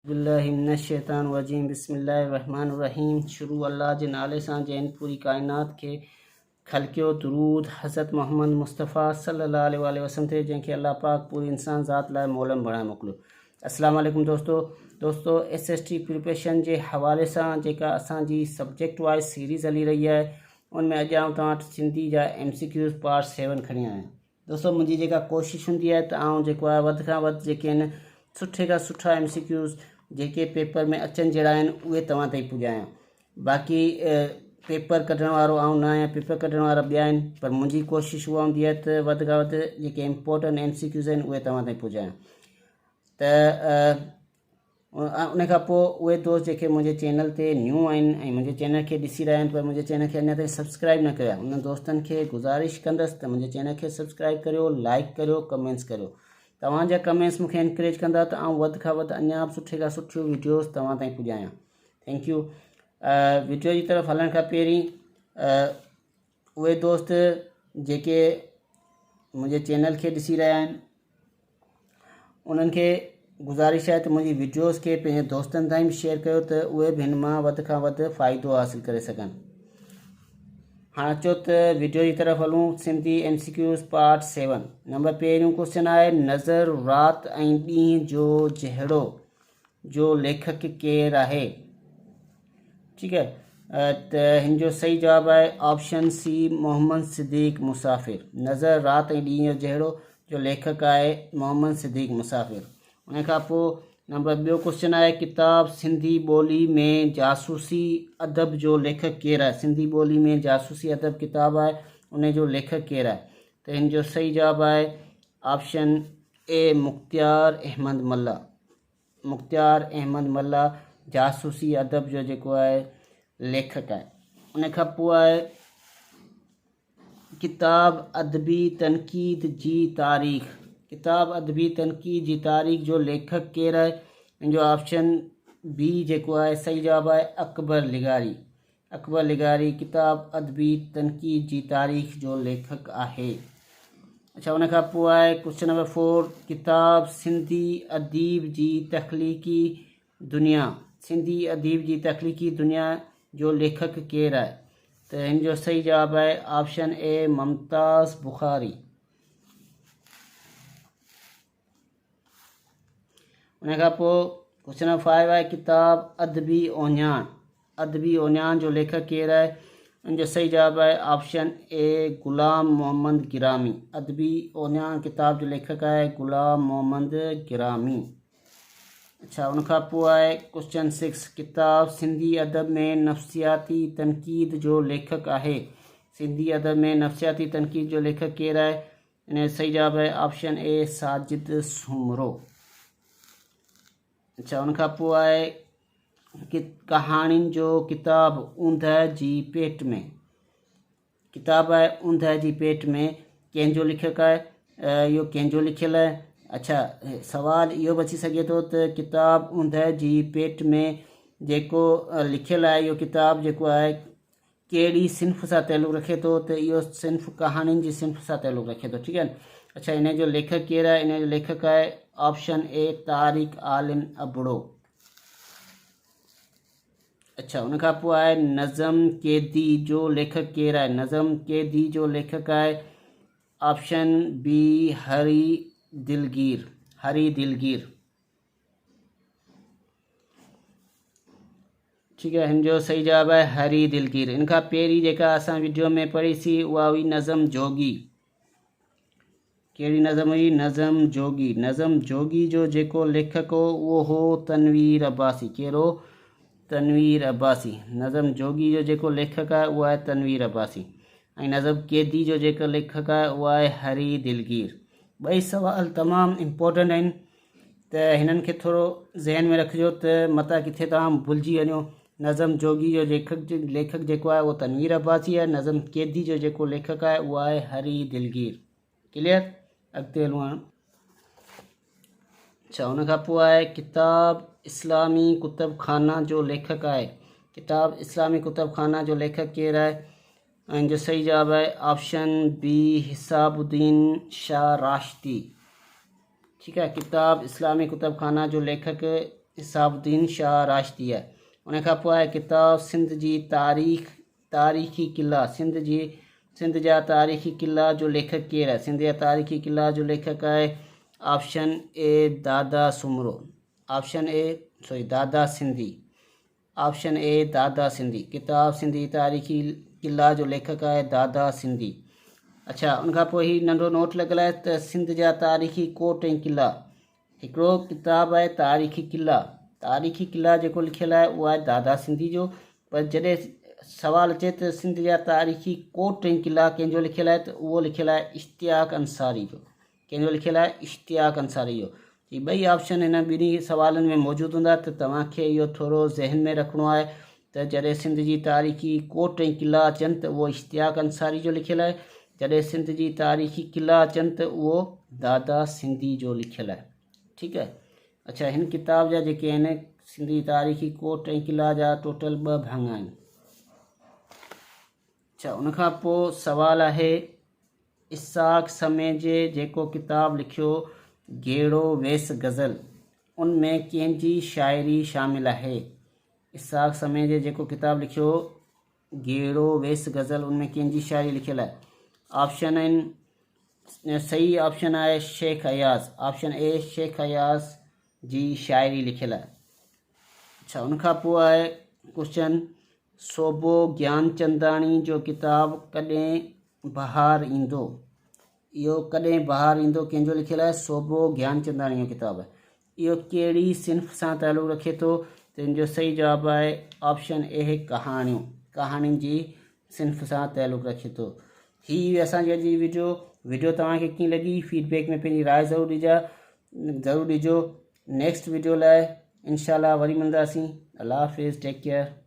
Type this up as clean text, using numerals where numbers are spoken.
बिस्मिल्लाहिमिनश्शैतानिर्रजीम बिस्मिल्लाहिर्रहमानिर्रहीम। शुरू अल्लाह जे नाले सां जैन पूरी कायनात खे खलकियो। दुरूद हज़रत मोहम्मद मुस्तफ़ा सल्लल्लाहु अलैहि वसल्लम ते जंहिंखे अल्लाह पाक पूरी इंसान ज़ात लाइ मोलम बणाए मोकिलियो। अस्सलाम वालेकुम दोस्तों SST प्रिपरेशन जे हवाले सां जेका असांजी सब्जेक्ट वाइज़ सीरीज़ हली रही आहे उनमें अॼु आउं तव्हां वटि सिंधी जा MCQs पार्ट 7 खणी आहियां। दोस्तों मुंहिंजी जेका कोशिशि हूंदी आहे त आउं जेको आहे वधि खां वधि जेके आहिनि सुठे खां सुठा MCQs जेके पेपर में अचनि जहिड़ा आहिनि उहे तव्हां ताईं पुॼायां। बाक़ी पेपर कढण वारो आउं न आहियां, पेपर कढण वारा ॿिया आहिनि, पर मुंहिंजी कोशिशि उहा हूंदी आहे त वधि खां वधि जेके इम्पोर्टेंट MCQs आहिनि उहे तव्हां ताईं पुॼायां। त उन खां पोइ उहे दोस्त जेके मुंहिंजे चैनल ते न्यू आहिनि ऐं मुंहिंजे चैनल खे ॾिसी रहिया आहिनि पर मुंहिंजे चैनल खे अञा ताईं सब्सक्राइब न कयो आहे, उन दोस्तनि खे गुज़ारिश कंदसि त मुंहिंजे चैनल खे सब्सक्राइब करियो, लाइक करियो, कमेंट्स करियो। तव्हांजा कमेंट्स मूंखे इनकरेज कंदा त आउं वधि खां वधि अञा सुठे खां सुठियूं वीडियोज़ तव्हां ताईं पुॼायां। Thank you. वीडियो जी तरफ़ हलण खां पहिरीं उहे दोस्त जेके मुंहिंजे चैनल खे ॾिसी रहिया आहिनि उन्हनि खे गुज़ारिश आहे त मुंहिंजी वीडियोज़ खे पंहिंजे दोस्तनि ताईं बि शेयर कयो त उहे बि हिन मां वधि खां वधि फ़ाइदो हासिलु करे सघनि। हाणे अचो त वीडियो जी तरफ़ हलूं। Sindhi MCQs part 7। नंबर पहिरियों क्वेश्चन आहे, नज़र रात ऐं ॾींहं जो जहिड़ो जो लेखक केरु आहे? ठीकु आहे, त हिन जो सही जवाबु आहे ऑप्शन सी मोहम्मद सिद्दीक़ मुसाफ़िर। नज़र रात ऐं ॾींहं जो जहिड़ो जो लेखक आहे मोहम्मद सिद्दीक़ मुसाफ़िर। उन खां पोइ नंबर ॿियो क्वेश्चन आहे, किताब सिंधी ॿोली में जासूसी अदब जो लेखक केरु आहे? सिंधी ॿोली में जासूसी अदब किताब आहे, उन जो लेखक केरु आहे? त हिन जो सही जवाबु आहे ऑप्शन ए मुख़्तियार अहमद मल्ला। मुख़्तियार अहमद मल्ला जासूसी अदब जो जेको आहे लेखक आहे। उन खां पोइ आहे किताब अदबी तनक़ीद जी तारीख़। किताब अदबी तनक़ीद जी तारीख़ जो लेखक केरु आहे? इन जो ऑप्शन बी जेको आहे सही जवाबु आहे अकबर लिगारी। अकबर लिगारी किताब अदबी तनक़ीद जी तारीख़ जो लेखक आहे। अच्छा, उन खां पोइ आहे क्वेश्चन नंबर 4, किताब सिंधी अदीब जी तख़लीक़ी दुनिया। सिंधी अदीब जी तख़लीक़ी दुनिया जो लेखक केरु आहे? त हिन जो सही जवाबु आहे ऑप्शन ए मुमताज़ बुखारी। उन खां पोइ क्वेश्चन नंबर 5 आहे, किताब अदबी ओञाण। अदबी ओञाण जो लेखक केरु आहे? इन जो सही जवाबु आहे ऑप्शन ए ग़ुलाम मोहम्मद गिरामी। अदबी ओञाण किताब जो लेखक आहे ग़ुलाम मोहम्मद गिरामी। अच्छा, उन खां पोइ आहे क्वेश्चन 6, किताब सिंधी अदब में नफ़्सियाती तनक़ीद जो लेखक आहे। सिंधी अदब में नफ़्सियाती तनक़ीद जो लेखक केरु आहे? इन जो सही जवाबु आहे ऑप्शन ए साजिद सुमरो। अच्छा, उन खां पोइ आहे कि कहाणियुनि जो किताब ऊंदहि जी पेट में। किताब आहे ऊंदहि जी पेट में, कंहिंजो लेखक आहे? इहो कंहिंजो लिखियलु आहे? अच्छा, सवाल इहो बि अची सघे थो त किताब ऊंदहि जी पेट में जेको लिखियलु आहे इहो किताब जेको आहे कहिड़ी सिंफ़ सां तालुक़ु रखे थो? त इहो सिंफ़ कहाणियुनि जी सिंफ़ सां तालुक़ु रखे थो। ठीकु आहे। अच्छा, इन जो लेखक केरु आहे? इन जो लेखक आहे ऑप्शन ए तारिक आलिम अबड़ो। अच्छा, उन खां पोइ आहे नज़म क़ैदी जो लेखक केरु आहे? नज़म क़ैदी जो लेखक आहे ऑप्शन बी हरी दिलगीर। हरी दिलगीर। ठीकु आहे, हिन जो सही जवाबु आहे हरी दिलगीर। इन खां पहिरीं जेका असां वीडियो में पढ़ीसीं उहा हुई नज़म जोगी। कहिड़ी नज़म हुई? नज़म जोगी। नज़म जोगी जो जेको लेखक हो उहो हो तनवीर अब्बासी। कहिड़ो? तनवीर अब्बासी। नज़म जोगी जो जेको लेखक आहे उहा आहे तनवीर अब्बासी ऐं नज़म क़ैदी जो जेको लेखक आहे उहा आहे हरी दिलगीर। ॿई सवाल तमामु इम्पोर्टेंट आहिनि त हिननि खे थोरो ज़हन में रखिजो त मता किथे तव्हां भुलिजी वञो। नज़म जोगी जो लेखक जेको आहे उहो तनवीर अब्बासी आहे। नज़म क़ैदी जो जेको लेखक आहे उहा आहे हरी दिलगीर। क्लियर? अॻिते हलूं हाणे। अच्छा, उन खां पोइ आहे किताब इस्लामी कुतुब खाना जो लेखक आहे। किताब इस्लामी कुतुब खाना जो लेखक केरु आहे? इन जो सही जवाबु आहे ऑप्शन बी हिसाबुद्दीन शाह राशदी। ठीक है। किताब इस्लामी कुतुब खाना जो लेखक इसाबुद्दीन शाह राशिदी आहे। उन खां पोइ आहे किताब सिंध जी तारीख़ी क़िला। सिंध जा तारीख़ी क़िला जो लेखक केरु आहे? सिंध जा तारीख़ी क़िला जो लेखक आहे ऑप्शन ए दादा सुमरो, दादा सिंधी, ऑप्शन ए दादा सिंधी। किताब सिंधी तारीख़ी क़िला जो लेखक आहे दादा सिंधी। अच्छा, उनखां पोइ ही नंढो नोट लॻल आहे त सिंध जा तारीख़ी कोट ऐं क़िला। हिकिड़ो किताबु आहे तारीख़ी क़िला जेको लिखियलु आहे उहो आहे दादा सिंधी जो, पर जॾहिं सवाल अचे त सिंध जा तारीख़ी कोट ऐं क़िला कंहिंजो लिखियलु आहे त उहो लिखियलु आहे इश्तियाक अंसारी जो। कंहिंजो लिखियलु आहे? इश्तियाक अंसारी जो। ही ॿई ऑप्शन हिन ॿिन्ही सवालनि में मौजूदु हूंदा त तव्हांखे इहो थोरो ज़हन में रखिणो आहे त जॾहिं सिंध जी तारीख़ी कोट ऐं क़िला अचनि त उहो इश्तियाक अंसारी जो लिखियलु आहे, जॾहिं सिंध जी तारीख़ी क़िला अचनि त उहो दादा सिंधी जो लिखियलु आहे। ठीकु आहे। अच्छा, हिन किताब जा जेके आहिनि सिंधी तारीख़ी कोट ऐं क़िला जा टोटल 2 भाङ आहिनि। अच्छा, उनखां पोइ सवाल आहे इसाक समय जे जेको किताब लिखियो गेड़ो वेस गज़ल, उनमें कंहिंजी शाइरी शामिल आहे? इसाक समय जे जेको किताब लिखियो गेड़ो वेस गज़ल, उनमें कंहिंजी शाइरी लिखियल आहे? ऑप्शन आहिनि, सही ऑप्शन आहे शेख अयाज़, ऑप्शन ए शेख अयाज़ जी शाइरी लिखियल आहे। अच्छा, उनखां पोइ आहे क्वेश्चन सोबो ज्ञानचंदाणी जो किताब कॾहिं बहार ईंदो। इहो कॾहिं बहार ईंदो कंहिंजो लिखियलु आहे? सोबो ज्ञानचंदाणी जो किताबु आहे। इहो कहिड़ी सिंफ़ सां तालुक़ु रखे थो? त हिन जो सही जवाबु आहे ऑप्शन ए कहाणियुनि जी सिंफ़ सां तालुक़ु रखे थो। ही असांजी अॼु जी वीडियो तव्हांखे कीअं लॻी? फीडबैक में पंहिंजी राय ज़रूरु ॾिजो। नेक्स्ट वीडियो लाइ इंशाल्लाह वरी मिलंदासीं। अल्लाह हाफ़िज़, टेक केयर।